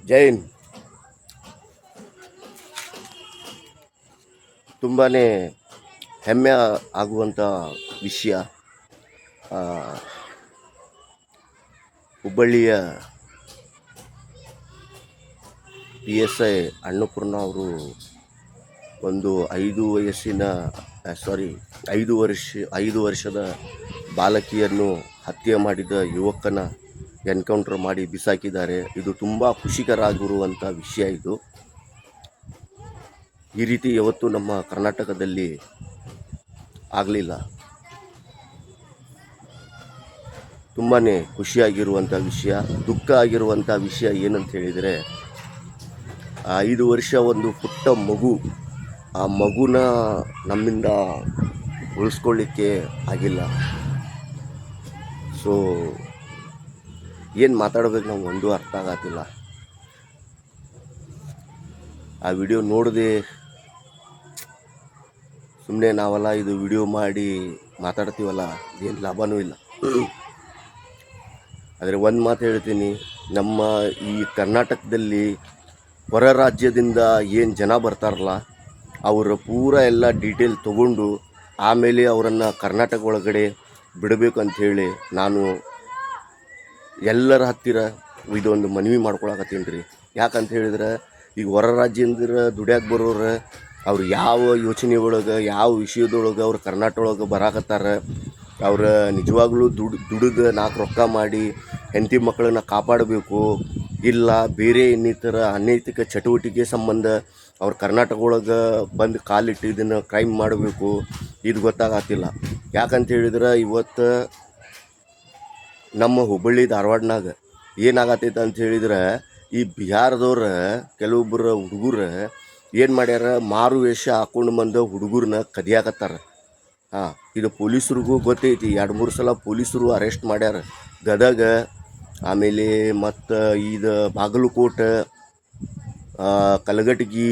ಜೈನ್ ತುಂಬಾ ಹೆಮ್ಮೆ ಆಗುವಂಥ ವಿಷಯ. ಹುಬ್ಬಳ್ಳಿಯ PSI ಅನ್ನಪೂರ್ಣ ಅವರು ಒಂದು 5 ವರ್ಷದ ಬಾಲಕಿಯನ್ನು ಹತ್ಯೆ ಮಾಡಿದ ಯುವಕನ ಎನ್ಕೌಂಟರ್ ಮಾಡಿ ಬಿಸಾಕಿದ್ದಾರೆ. ಇದು ತುಂಬ ಖುಷಿಕರ ಆಗಿರುವಂಥ ವಿಷಯ. ಇದು ಈ ರೀತಿ ಯಾವತ್ತೂ ನಮ್ಮ ಕರ್ನಾಟಕದಲ್ಲಿ ಆಗಲಿಲ್ಲ. ತುಂಬಾ ಖುಷಿಯಾಗಿರುವಂಥ ವಿಷಯ. ದುಃಖ ಆಗಿರುವಂಥ ವಿಷಯ ಏನಂತ ಹೇಳಿದರೆ, 5 ವರ್ಷ ಒಂದು ಪುಟ್ಟ ಮಗು, ಆ ಮಗುನ ನಮ್ಮಿಂದ ಉಳಿಸ್ಕೊಳ್ಳಿಕ್ಕೆ ಆಗಿಲ್ಲ. ಸೊ ಏನು ಮಾತಾಡಬೇಕು ನಾವು ಒಂದು ಅರ್ಥ ಆಗತ್ತಿಲ್ಲ. ಆ ವಿಡಿಯೋ ನೋಡದೆ ಸುಮ್ಮನೆ ನಾವೆಲ್ಲ ಇದು ವಿಡಿಯೋ ಮಾಡಿ ಮಾತಾಡ್ತೀವಲ್ಲ, ಏನು ಲಾಭನೂ ಇಲ್ಲ. ಆದರೆ ಒಂದು ಮಾತು ಹೇಳ್ತೀನಿ, ನಮ್ಮ ಈ ಕರ್ನಾಟಕದಲ್ಲಿ ಹೊರ ರಾಜ್ಯದಿಂದ ಏನು ಜನ ಬರ್ತಾರಲ್ಲ, ಅವರ ಪೂರ ಎಲ್ಲ ಡೀಟೇಲ್ ತೊಗೊಂಡು ಆಮೇಲೆ ಅವರನ್ನು ಕರ್ನಾಟಕ ಒಳಗಡೆ ಬಿಡಬೇಕು ಅಂಥೇಳಿ ನಾನು ಎಲ್ಲರ ಹತ್ತಿರ ಇದೊಂದು ಮನವಿ ಮಾಡ್ಕೊಳಕತ್ತೀನಿ ರೀ. ಯಾಕಂತ ಹೇಳಿದ್ರೆ, ಈಗ ಹೊರ ರಾಜ್ಯದಿಂದ ದುಡ್ಯಾಕೆ ಬರೋರು ಅವ್ರು ಯಾವ ಯೋಚನೆ ಒಳಗೆ, ಯಾವ ವಿಷಯದೊಳಗೆ ಅವ್ರು ಕರ್ನಾಟಕ ಒಳಗೆ ಬರಾಕತ್ತಾರ, ಅವ್ರು ನಿಜವಾಗ್ಲೂ ದುಡಿದು 4 ರೊಕ್ಕ ಮಾಡಿ ಹೆಂಡತಿ ಮಕ್ಕಳನ್ನ ಕಾಪಾಡಬೇಕು, ಇಲ್ಲ ಬೇರೆ ಇನ್ನಿತರ ಅನೈತಿಕ ಚಟುವಟಿಕೆ ಸಂಬಂಧ ಅವ್ರು ಕರ್ನಾಟಕ ಒಳಗೆ ಬಂದು ಕಾಲಿಟ್ಟು ಇದನ್ನು ಕ್ರೈಮ್ ಮಾಡಬೇಕು, ಇದು ಗೊತ್ತಾಗತ್ತಿಲ್ಲ. ಯಾಕಂತ ಹೇಳಿದ್ರೆ, ಇವತ್ತು ನಮ್ಮ ಹುಬ್ಬಳ್ಳಿ ಧಾರವಾಡನಾಗ ಏನಾಗತ್ತೈತೆ ಅಂತ ಹೇಳಿದ್ರೆ, ಈ ಬಿಹಾರದವ್ರು ಕೆಲವೊಬ್ಬರು ಹುಡುಗರು ಏನು ಮಾಡ್ಯಾರ, ಮಾರು ವೇಷ ಹಾಕೊಂಡು ಬಂದು ಹುಡುಗರನ್ನ ಕದಿಯಾಕತ್ತಾರ. ಇದು ಪೊಲೀಸರಿಗೂ ಗೊತ್ತೈತಿ. 2-3 ಸಲ ಪೊಲೀಸರು ಅರೆಸ್ಟ್ ಮಾಡ್ಯಾರ. ಗದಗ, ಆಮೇಲೆ ಮತ್ತು ಇದು ಬಾಗಲಕೋಟೆ, ಕಲಘಟಗಿ,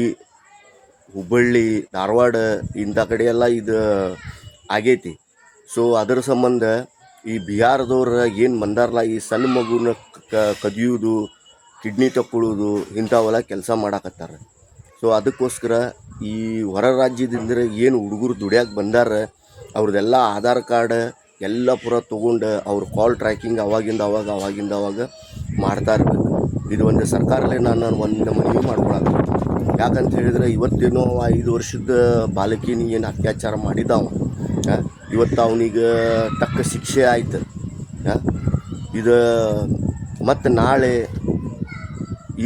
ಹುಬ್ಬಳ್ಳಿ, ಧಾರವಾಡ ಇಂಥ ಕಡೆ ಎಲ್ಲ ಇದು ಆಗೈತಿ. ಸೊ ಅದರ ಸಂಬಂಧ ಈ ಬಿಹಾರದವ್ರು ಏನು ಬಂದಾರಲ್ಲ, ಈ ಸಣ್ಣ ಮಗುನ ಕದಿಯೋದು, ಕಿಡ್ನಿ ತಕ್ಕೊಳ್ಳೋದು, ಇಂಥವೆಲ್ಲ ಕೆಲಸ ಮಾಡಾಕತ್ತಾರೆ. ಸೊ ಅದಕ್ಕೋಸ್ಕರ ಈ ಹೊರ ರಾಜ್ಯದಿಂದ ಏನು ಹುಡುಗರು ದುಡಿಯಾಕೆ ಬಂದಾರ, ಅವ್ರದ್ದೆಲ್ಲ ಆಧಾರ್ ಕಾರ್ಡ್ ಎಲ್ಲ ಪೂರ ತೊಗೊಂಡು ಅವ್ರ ಕಾಲ್ ಟ್ರ್ಯಾಕಿಂಗ್ ಅವಾಗಿಂದ ಅವಾಗ ಮಾಡ್ತಾ ಇರಬೇಕು. ಇದು ಒಂದು ಸರ್ಕಾರಲ್ಲೇ ನಾನು ಒಂದು ಮನವಿ ಮಾಡ್ಕೊಳಕ್ಕೆ. ಯಾಕಂತ ಹೇಳಿದ್ರೆ, ಇವತ್ತೇನೋ 5 ವರ್ಷದ ಬಾಲಕಿನ ಏನು ಅತ್ಯಾಚಾರ ಮಾಡಿದ್ದಾವ, ಇವತ್ತು ಅವನಿಗೆ ತಕ್ಕ ಶಿಕ್ಷೆ ಆಯ್ತು. ಇದು ಮತ್ತು ನಾಳೆ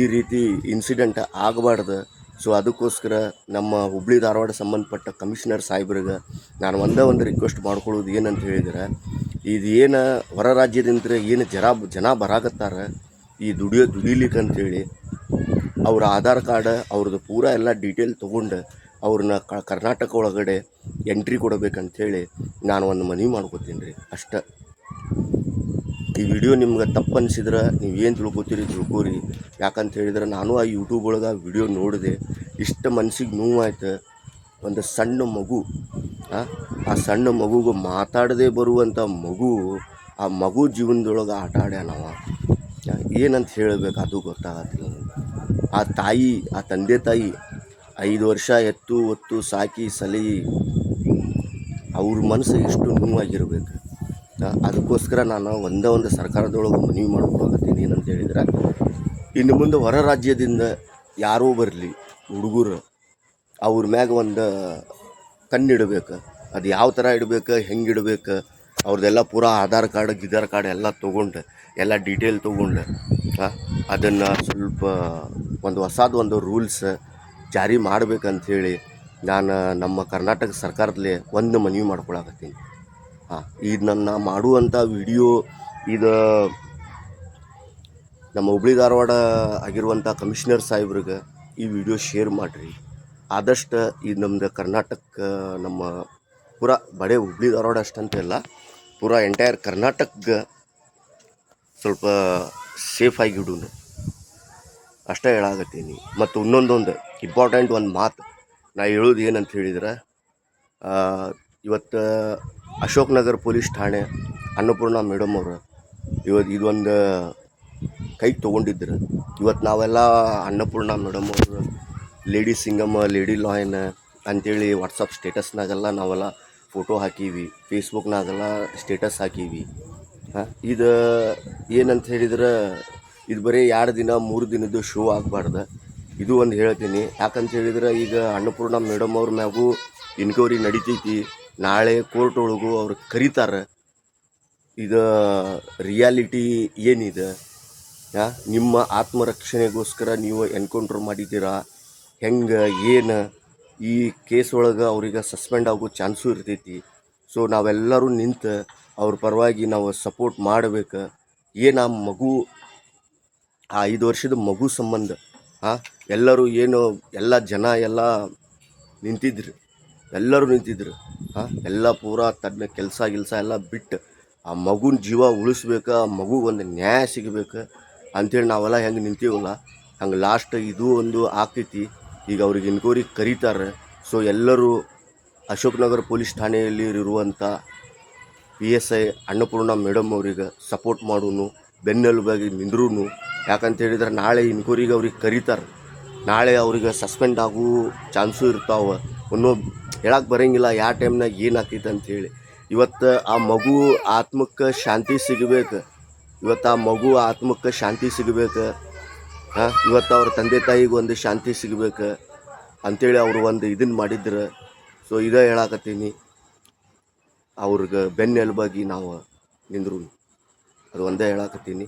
ಈ ರೀತಿ ಇನ್ಸಿಡೆಂಟ್ ಆಗಬಾರ್ದು. ಸೊ ಅದಕ್ಕೋಸ್ಕರ ನಮ್ಮ ಹುಬ್ಬಳ್ಳಿ ಧಾರವಾಡ ಸಂಬಂಧಪಟ್ಟ ಕಮಿಷನರ್ ಸಾಹೇಬ್ರಿಗೆ ನಾನು ಒಂದು ರಿಕ್ವೆಸ್ಟ್ ಮಾಡ್ಕೊಳ್ಳೋದು ಏನಂತ ಹೇಳಿದರೆ, ಇದು ಏನು ಹೊರ ರಾಜ್ಯದಿಂದ ಏನು ಜನ ಬರಾಕತ್ತಾರ ಈ ದುಡಿಲಿಕ್ಕೆ ಅಂಥೇಳಿ, ಅವ್ರ ಆಧಾರ್ ಕಾರ್ಡ್ ಅವ್ರದ್ದು ಪೂರ ಎಲ್ಲ ಡೀಟೇಲ್ ತೊಗೊಂಡು ಅವ್ರನ್ನ ಕರ್ನಾಟಕ ಒಳಗಡೆ ಎಂಟ್ರಿ ಕೊಡಬೇಕಂಥೇಳಿ ನಾನು ಒಂದು ಮನವಿ ಮಾಡ್ಕೊತೀನಿ ರೀ, ಅಷ್ಟೇ. ಈ ವಿಡಿಯೋ ನಿಮ್ಗೆ ತಪ್ಪು ಅನಿಸಿದ್ರೆ ನೀವು ಏನು ತಿಳ್ಕೊರಿ. ಯಾಕಂತ ಹೇಳಿದ್ರೆ, ನಾನು ಆ ಯೂಟ್ಯೂಬ್ ಒಳಗೆ ವಿಡಿಯೋ ನೋಡಿದೆ, ಇಷ್ಟು ಮನ್ಸಿಗೆ ನೋವಾಯ್ತು. ಒಂದು ಸಣ್ಣ ಮಗು, ಆ ಸಣ್ಣ ಮಗುಗೆ ಮಾತಾಡದೆ ಬರುವಂಥ ಮಗು, ಆ ಮಗು ಜೀವನದೊಳಗೆ ಆಟ ಆಡ್ಯಾನವ. ಏನಂತ ಹೇಳಬೇಕು ಅದು ಗೊತ್ತಾಗತ್ತಿಲ್ಲ. ಆ ತಾಯಿ, ಆ ತಂದೆ ತಾಯಿ 5 ವರ್ಷ ಎತ್ತು ಹೊತ್ತು ಸಾಕಿ ಸಲಹಿ, ಅವ್ರ ಮನಸ್ಸು ಎಷ್ಟು ನೋವಾಗಿರ್ಬೇಕು. ಅದಕ್ಕೋಸ್ಕರ ನಾನು ಒಂದು ಸರ್ಕಾರದೊಳಗೆ ಮನವಿ ಮಾಡ್ಕೊಳಕತ್ತೀನಿ. ಏನಂತ ಹೇಳಿದ್ರೆ, ಇನ್ನು ಮುಂದೆ ಹೊರ ರಾಜ್ಯದಿಂದ ಯಾರೋ ಬರಲಿ ಹುಡುಗರು, ಅವ್ರ ಮ್ಯಾಗ ಒಂದು ಕಣ್ಣಿಡ್ಬೇಕು. ಅದು ಯಾವ ಥರ ಇಡಬೇಕು, ಹೆಂಗೆ ಇಡಬೇಕು, ಅವ್ರದ್ದೆಲ್ಲ ಪೂರ ಆಧಾರ್ ಕಾರ್ಡ್ ಎಲ್ಲ ತೊಗೊಂಡು, ಎಲ್ಲ ಡೀಟೇಲ್ ತೊಗೊಂಡು ಅದನ್ನು ಸ್ವಲ್ಪ ಒಂದು ರೂಲ್ಸ್ ಜಾರಿ ಮಾಡಬೇಕಂಥೇಳಿ ನಾನು ನಮ್ಮ ಕರ್ನಾಟಕ ಸರ್ಕಾರದಲ್ಲಿ ಒಂದು ಮನವಿ ಮಾಡ್ಕೊಳಕತ್ತೀನಿ. ಇದು ನನ್ನ ಮಾಡುವಂಥ ವಿಡಿಯೋ, ಇದು ನಮ್ಮ ಹುಬ್ಬಳ್ಳಿ ಧಾರವಾಡ ಆಗಿರುವಂಥ ಕಮಿಷನರ್ ಸಾಹೇಬ್ರಿಗೆ ಈ ವಿಡಿಯೋ ಶೇರ್ ಮಾಡಿರಿ ಆದಷ್ಟು. ಇದು ನಮ್ಮದು ಕರ್ನಾಟಕ, ನಮ್ಮ ಪೂರ ಬಡೇ ಹುಬ್ಬಳ್ಳಿ ಧಾರವಾಡ ಅಷ್ಟಂತೆಲ್ಲ ಪೂರ ಎಂಟೈರ್ ಕರ್ನಾಟಕಕ್ಕೆ ಸ್ವಲ್ಪ ಸೇಫಾಗಿ ಇಡೋಣ ಅಷ್ಟೇ ಹೇಳಾಕತ್ತೀನಿ. ಮತ್ತು ಇನ್ನೊಂದೊಂದು ಇಂಪಾರ್ಟೆಂಟ್ ಒಂದು ಮಾತು ನಾ ಹೇಳೋದು ಏನಂತ ಹೇಳಿದ್ರೆ, ಇವತ್ತು ಅಶೋಕ್ ನಗರ್ ಪೊಲೀಸ್ ಠಾಣೆ ಅನ್ನಪೂರ್ಣ ಮೇಡಮ್ ಅವರು ಇದೊಂದು ಕೈಗೆ ತೊಗೊಂಡಿದ್ರು. ಇವತ್ತು ನಾವೆಲ್ಲ ಅನ್ನಪೂರ್ಣ ಮೇಡಮ್ ಅವರು ಲೇಡಿ ಸಿಂಗಮ್ಮ, ಲೇಡಿ ಲಾಯನ್ ಅಂಥೇಳಿ ವಾಟ್ಸಪ್ ಸ್ಟೇಟಸ್ನಾಗೆಲ್ಲ ನಾವೆಲ್ಲ ಫೋಟೋ ಹಾಕೀವಿ, ಫೇಸ್ಬುಕ್ನಾಗೆಲ್ಲ ಸ್ಟೇಟಸ್ ಹಾಕೀವಿ. ಇದು ಏನಂತ ಹೇಳಿದ್ರೆ ಇದು ಬರೀ 2 ದಿನ 3 ದಿನದ್ದು ಶೋ ಆಗಬಾರ್ದು. ಇದು ಒಂದು ಹೇಳ್ತೀನಿ. ಯಾಕಂತ ಹೇಳಿದ್ರೆ ಈಗ ಅನ್ನಪೂರ್ಣ ಮೇಡಮ್ ಅವ್ರ ಮ್ಯಾಗೂ ಇನ್ಕ್ವೈರಿ ನಡಿತೈತಿ. ನಾಳೆ ಕೋರ್ಟ್ ಒಳಗೂ ಅವ್ರು ಕರೀತಾರೆ. ಇದು ರಿಯಾಲಿಟಿ ಏನಿದೆ, ನಿಮ್ಮ ಆತ್ಮರಕ್ಷಣೆಗೋಸ್ಕರ ನೀವು ಎನ್ಕೌಂಟ್ರ್ ಮಾಡಿದ್ದೀರಾ, ಹೆಂಗೆ ಏನು ಈ ಕೇಸ್ ಒಳಗೆ ಅವ್ರಿಗೆ ಸಸ್ಪೆಂಡ್ ಆಗೋ ಚಾನ್ಸು ಇರ್ತೈತಿ. ಸೊ ನಾವೆಲ್ಲರೂ ನಿಂತು ಅವ್ರ ಪರವಾಗಿ ನಾವು ಸಪೋರ್ಟ್ ಮಾಡಬೇಕು. ಏನು ಆ ಮಗು, ಆ 5 ವರ್ಷದ ಮಗು ಸಂಬಂಧ ಎಲ್ಲರೂ ಏನು ಎಲ್ಲ ಜನ ಎಲ್ಲ ನಿಂತಿದ್ರು, ಎಲ್ಲರೂ ನಿಂತಿದ್ರು. ಎಲ್ಲ ಪೂರಾ ತನ್ನ ಕೆಲಸ ಎಲ್ಲ ಬಿಟ್ಟು ಆ ಮಗುನ ಜೀವ ಉಳಿಸ್ಬೇಕು, ಆ ಮಗುಗೊಂದು ನ್ಯಾಯ ಸಿಗಬೇಕು ಅಂಥೇಳಿ ನಾವೆಲ್ಲ ಹೆಂಗೆ ನಿಂತೀವಲ್ಲ, ಹಂಗೆ ಲಾಸ್ಟ್ ಇದು ಒಂದು ಆಗ್ತೈತಿ. ಈಗ ಅವ್ರಿಗೆ ಇನ್ಕ್ವೈರಿ ಕರೀತಾರೆ. ಸೊ ಎಲ್ಲರೂ ಅಶೋಕ್ ನಗರ ಪೊಲೀಸ್ ಠಾಣೆಯಲ್ಲಿ ಇರುವಂಥ PSI ಅನ್ನಪೂರ್ಣ ಮೇಡಮ್ ಅವ್ರಿಗೆ ಸಪೋರ್ಟ್ ಮಾಡೋನು, ಬೆನ್ನೆಲುಬಾಗಿ ನಿಂದ್ರೂ. ಯಾಕಂತ ಹೇಳಿದ್ರೆ ನಾಳೆ ಇನ್ಕ್ವೈರಿಗೆ ಅವ್ರಿಗೆ ಕರೀತಾರೆ. ನಾಳೆ ಅವ್ರಿಗೆ ಸಸ್ಪೆಂಡ್ ಆಗೋ ಚಾನ್ಸು ಇರ್ತಾವೆ. ಹೇಳಕ್ಕೆ ಬರೋಂಗಿಲ್ಲ ಯಾವ ಟೈಮ್ನಾಗ ಏನು ಆಗ್ತೈತೆ ಅಂಥೇಳಿ. ಇವತ್ತು ಆ ಮಗು ಆತ್ಮಕ್ಕೆ ಶಾಂತಿ ಸಿಗಬೇಕು. ಇವತ್ತು ಆ ಮಗು ಆತ್ಮಕ್ಕೆ ಶಾಂತಿ ಸಿಗಬೇಕು. ಇವತ್ತು ಅವ್ರ ತಂದೆ ತಾಯಿಗೆ ಒಂದು ಶಾಂತಿ ಸಿಗಬೇಕು ಅಂಥೇಳಿ ಅವರು ಒಂದು ಇದನ್ನು ಮಾಡಿದ್ರು. ಸೊ ಇದೇ ಹೇಳಕತ್ತೀನಿ, ಅವ್ರಿಗೆ ಬೆನ್ನೆಲುಬಾಗಿ ನಾವು ನಿಂದ್ರು. ಅದು ಒಂದೇ ಹೇಳಕತ್ತೀನಿ.